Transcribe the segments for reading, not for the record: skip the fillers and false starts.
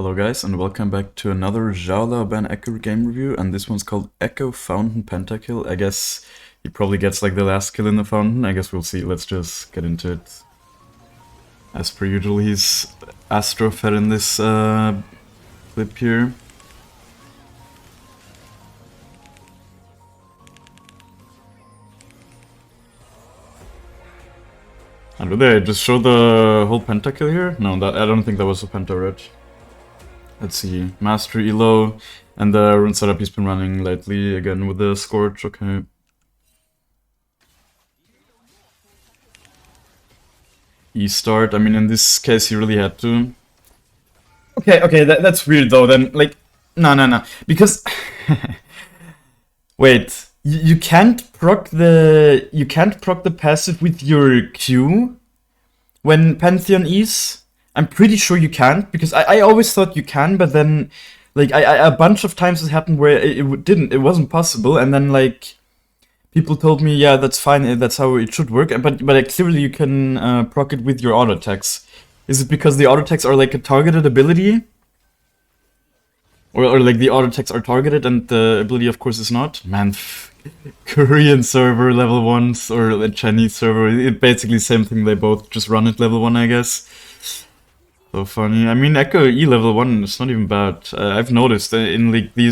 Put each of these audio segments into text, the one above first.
Hello guys and welcome back to another Xiao ban Ekko game review, and this one's called Ekko Fountain Pentakill. I guess he probably gets like the last kill in the fountain. I guess we'll see. Let's just get into it. As per usual, he's Astro fed in this clip here. And did they just show the whole Pentakill here? No, I don't think that was a Penta, right? Let's see, Master Elo, and the rune setup he's been running lately, again with the Scorch, okay. E-start, I mean in this case he really had to. Okay, that's weird though, then, like, no, because... Wait, you can't proc the passive with your Q when Pantheon E's? I'm pretty sure you can't, because I always thought you can, but then, like, a bunch of times it happened where it wasn't possible, and then, like, people told me, yeah, that's fine, that's how it should work, but clearly you can proc it with your auto attacks. Is it because the auto attacks are, like, a targeted ability? Or like, the auto attacks are targeted, and the ability, of course, is not? Man, Korean server level 1s, or the Chinese server, it's basically the same thing, they both just run at level 1, I guess. So funny. I mean, Ekko E level 1 is not even bad. I've noticed in like in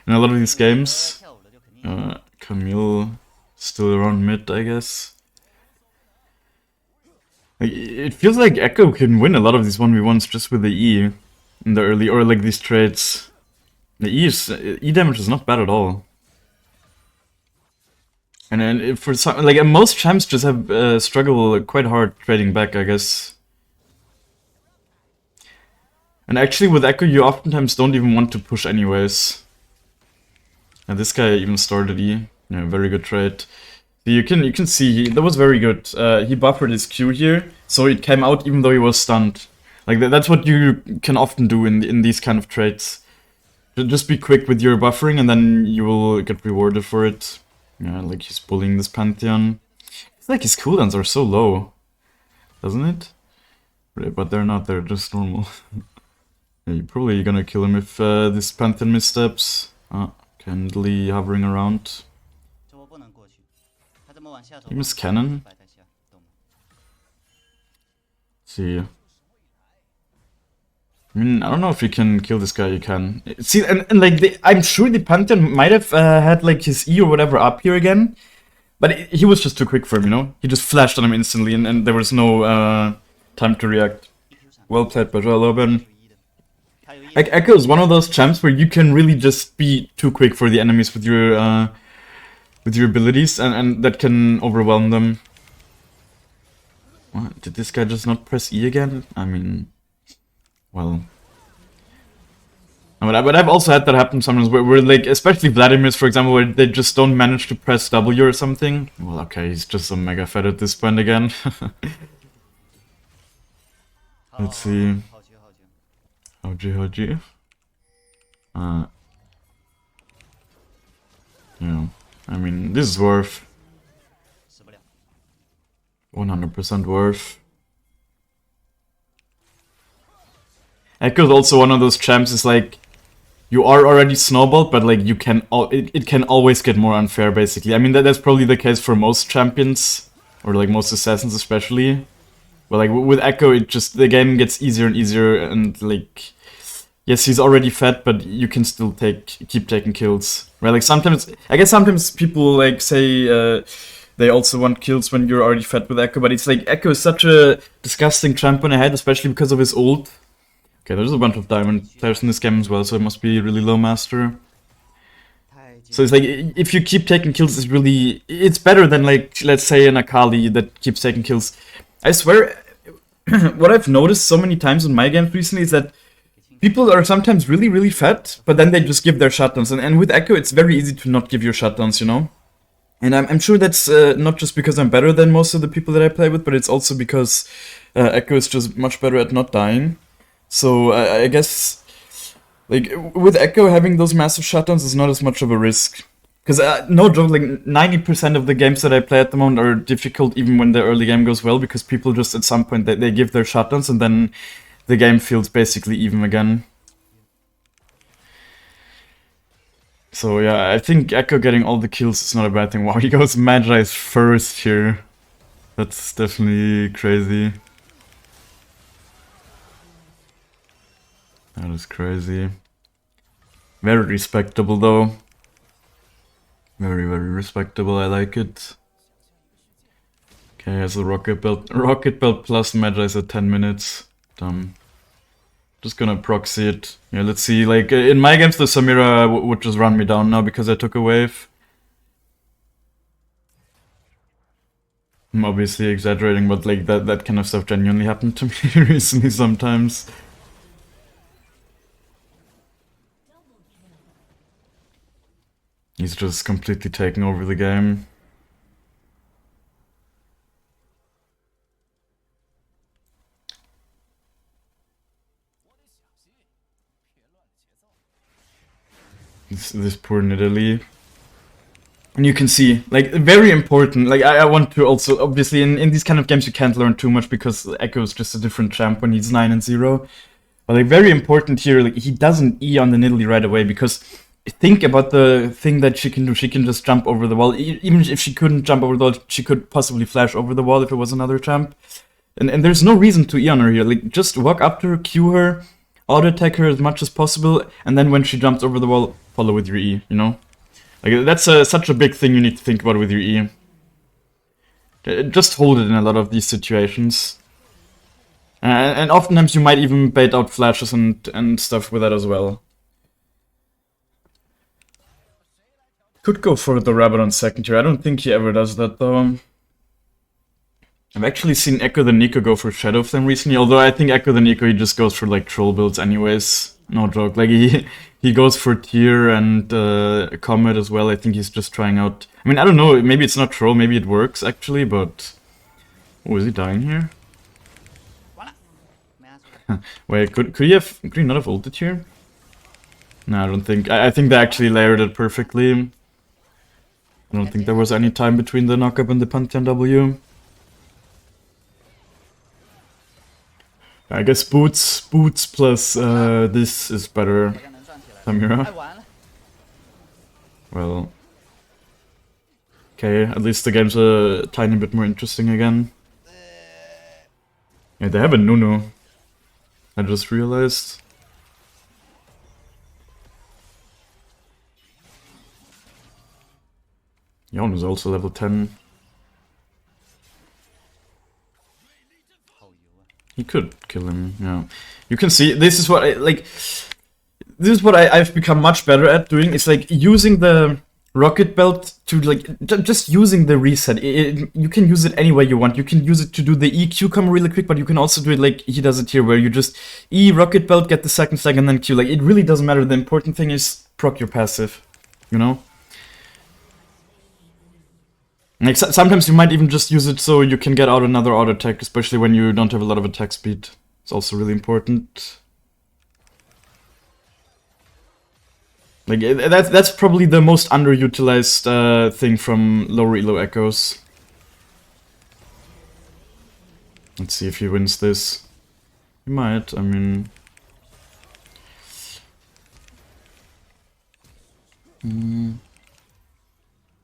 a lot of these games, Camille still around mid, I guess. It feels like Ekko can win a lot of these 1v1s just with the E in the early, or like these trades. The E damage is not bad at all. And then for some, like most champs just have struggle quite hard trading back, I guess. And actually with Ekko you oftentimes don't even want to push anyways. And this guy even started E. Yeah, very good trade. You can see that was very good. He buffered his Q here, so it came out even though he was stunned. Like that's what you can often do in these kind of trades. Just be quick with your buffering and then you will get rewarded for it. Yeah, like he's bullying this Pantheon. It's like his cooldowns are so low, doesn't it? But they're not, they're just normal. Yeah, you're probably gonna kill him if this Pantheon missteps. Candidly hovering around. He missed cannon. See. I mean, I don't know if you can kill this guy, you can. See, and like, I'm sure the Pantheon might have had like his E or whatever up here again. But he was just too quick for him, you know? He just flashed on him instantly and there was no time to react. Well played by Loban. Like, Ekko is one of those champs where you can really just be too quick for the enemies with your abilities, and that can overwhelm them. What? Did this guy just not press E again? I mean, well... But I've also had that happen sometimes where like, especially Vladimir's, for example, where they just don't manage to press W or something. Well, okay, he's just a mega fed at this point again. Let's see... How'd yeah, I mean, this is worth 100% worth. Ekko is also one of those champs, is like, you are already snowballed, but like you can, it can always get more unfair, basically. I mean, that's probably the case for most champions, or like most assassins especially. But like with Ekko, it just, the game gets easier and easier, and like, yes, he's already fed, but you can still keep taking kills, right? Like sometimes, I guess sometimes people like say they also want kills when you're already fed with Ekko, but it's like Ekko is such a disgusting champ on ahead, especially because of his ult. Okay, there's a bunch of diamond players in this game as well, so it must be really low master. So it's like, if you keep taking kills, it's better than like, let's say an Akali that keeps taking kills. I swear, what I've noticed so many times in my games recently is that people are sometimes really fat, but then they just give their shutdowns. And with Ekko, it's very easy to not give your shutdowns, you know? And I'm sure that's not just because I'm better than most of the people that I play with, but it's also because Ekko is just much better at not dying. So I guess, like, with Ekko, having those massive shutdowns is not as much of a risk. Because, no joke, like, 90% of the games that I play at the moment are difficult even when the early game goes well, because people just, at some point, they give their shutdowns, and then the game feels basically even again. So yeah, I think Ekko getting all the kills is not a bad thing. Wow, he goes Magi's first here. That's definitely crazy. That is crazy. Very respectable though. Very, very respectable, I like it. Okay, has a rocket belt plus Magi's at 10 minutes. Dumb. Just gonna proxy it. Yeah, let's see. Like, in my games, the Samira would just run me down now because I took a wave. I'm obviously exaggerating, but like that kind of stuff genuinely happened to me recently sometimes. He's just completely taking over the game. This poor Nidalee. And you can see, like, very important, like, I want to also, obviously, in these kind of games you can't learn too much because Ekko is just a different champ when he's 9-0. But, like, very important here, like, he doesn't E on the Nidalee right away because think about the thing that she can do. She can just jump over the wall. Even if she couldn't jump over the wall, she could possibly flash over the wall if it was another champ. And there's no reason to E on her here. Like, just walk up to her, Q her, auto-attack her as much as possible, and then when she jumps over the wall, follow with your E, you know? Like, that's such a big thing you need to think about with your E. Just hold it in a lot of these situations. And oftentimes you might even bait out flashes and stuff with that as well. Could go for the rabbit on second tier. I don't think he ever does that though. I've actually seen Ekko the Nico go for Shadow Flame recently, although I think Ekko the Nico, he just goes for like troll builds anyways. No joke. Like he goes for tier and Comet as well. I think he's just trying out. I mean, I don't know, maybe it's not troll, maybe it works actually, but oh, is he dying here? Wait, could he not have ulted here? No, I don't think. I think they actually layered it perfectly. I don't think there was any time between the knockup and the Pantheon W. I guess boots plus this is better, Samira. Well, okay, at least the game's a tiny bit more interesting again. Yeah, they have a Nunu. I just realized. Yon is also level 10. He could kill him, yeah. You can see, this is what I've become much better at doing. It's like using the rocket belt to like, just using the reset. You can use it any way you want. You can use it to do the EQ combo really quick, but you can also do it like he does it here, where you just E, rocket belt, get the second stack, and then Q. Like, it really doesn't matter. The important thing is proc your passive, you know? Like, sometimes you might even just use it so you can get out another auto attack, especially when you don't have a lot of attack speed. It's also really important. Like, that's probably the most underutilized thing from lower elo Echoes. Let's see if he wins this. He might, I mean...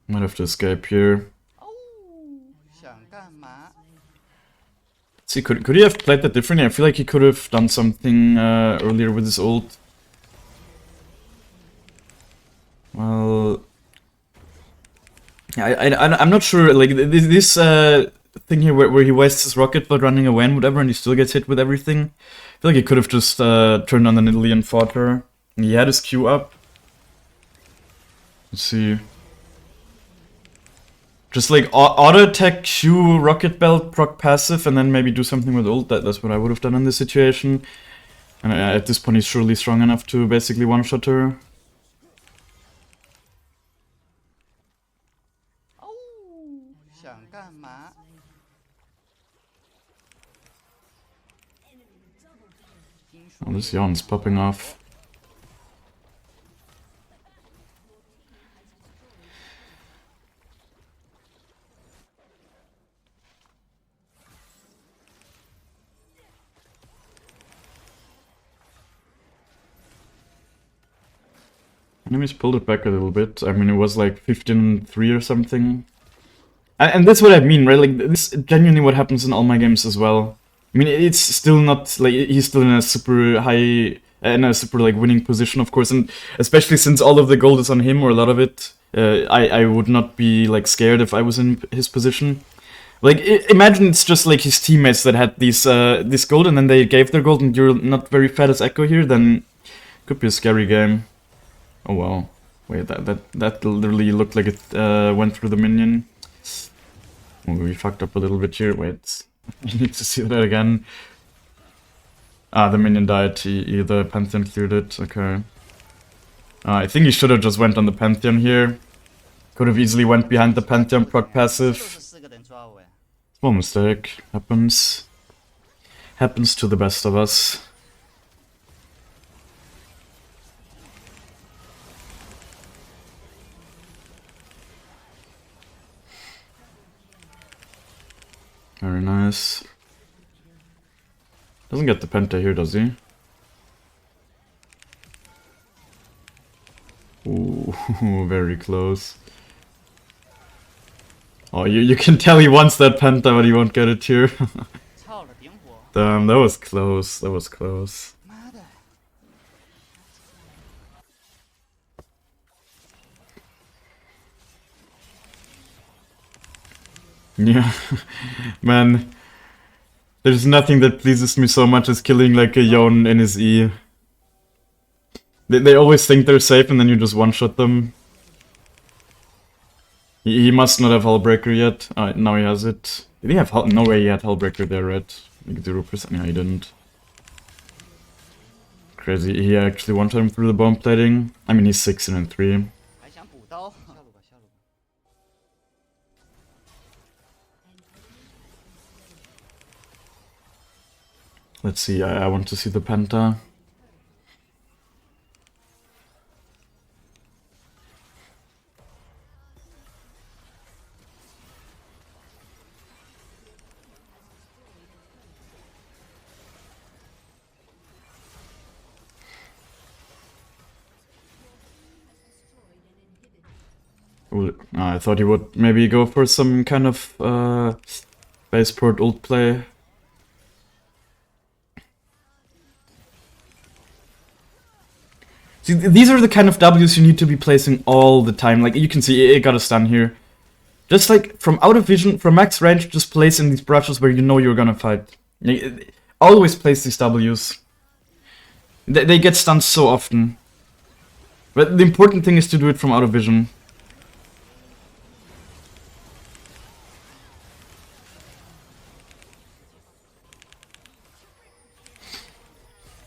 Might have to escape here. See, could he have played that differently? I feel like he could have done something earlier with his ult. Well, yeah, I'm not sure. Like this thing here where he wastes his rocket belt running away and whatever, and he still gets hit with everything. I feel like he could have just turned on the Nidalee and fought her. And he had his Q up. Let's see. Just like auto attack, Q, rocket belt, proc passive, and then maybe do something with ult. That's what I would have done in this situation. And at this point, he's surely strong enough to basically one-shot her. Oh, this Yon's popping off. Enemies pulled it back a little bit. I mean, it was like 15-3 or something. And that's what I mean, right? Like, this is genuinely what happens in all my games as well. I mean, it's still not, like, he's still in a super high, in a super, like, winning position, of course. And especially since all of the gold is on him, or a lot of it, I would not be, like, scared if I was in his position. Like, imagine it's just, like, his teammates that had this gold, and then they gave their gold, and you're not very fat as Ekko here, then it could be a scary game. Oh, wow. Wait, that literally looked like it went through the minion. Oh, we fucked up a little bit here. Wait, I need to see that again. Ah, the minion died. The Pantheon cleared it. Okay. I think he should have just went on the Pantheon here. Could have easily went behind the Pantheon proc passive. Small mistake. Happens. Happens to the best of us. Very nice. Doesn't get the Penta here, does he? Ooh, very close. Oh, you can tell he wants that Penta, but he won't get it here. Damn, that was close. That was close. Yeah, man. There's nothing that pleases me so much as killing like a Yon in his E. They always think they're safe and then you just one-shot them. He must not have Hullbreaker yet. Now he has it. Did he have Hull? No way he had Hullbreaker there, right? Like 0%. Yeah, he didn't. Crazy. He actually one-shot him through the bomb plating. I mean, he's 16-3. Let's see, I want to see the Penta. Ooh, I thought he would maybe go for some kind of baseport ult play. See, these are the kind of Ws you need to be placing all the time. Like, you can see, it got a stun here. Just like, from out of vision, from max range, just place in these brushes where you know you're gonna fight. Always place these Ws. They get stunned so often. But the important thing is to do it from out of vision.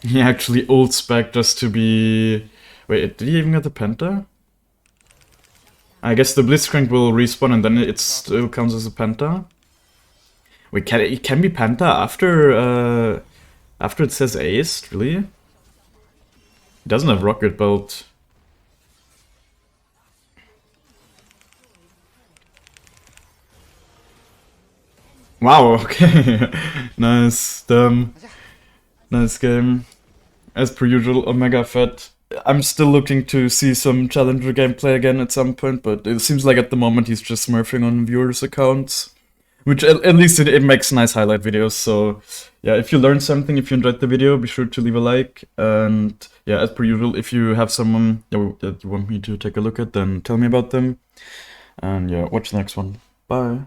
He actually ults back just to be... Wait, did he even get the Penta? I guess the Blitzcrank will respawn and then it still counts as a Penta. Wait, it can be Penta after it says Ace? Really? It doesn't have Rocket Belt. Wow, okay. Nice, damn. Nice game. As per usual, Omega Fett. I'm still looking to see some Challenger gameplay again at some point, but it seems like at the moment he's just smurfing on viewers' accounts. Which at least it makes nice highlight videos, so yeah, if you learned something, if you enjoyed the video, be sure to leave a like. And yeah, as per usual, if you have someone that you want me to take a look at, then tell me about them. And yeah, watch the next one. Bye.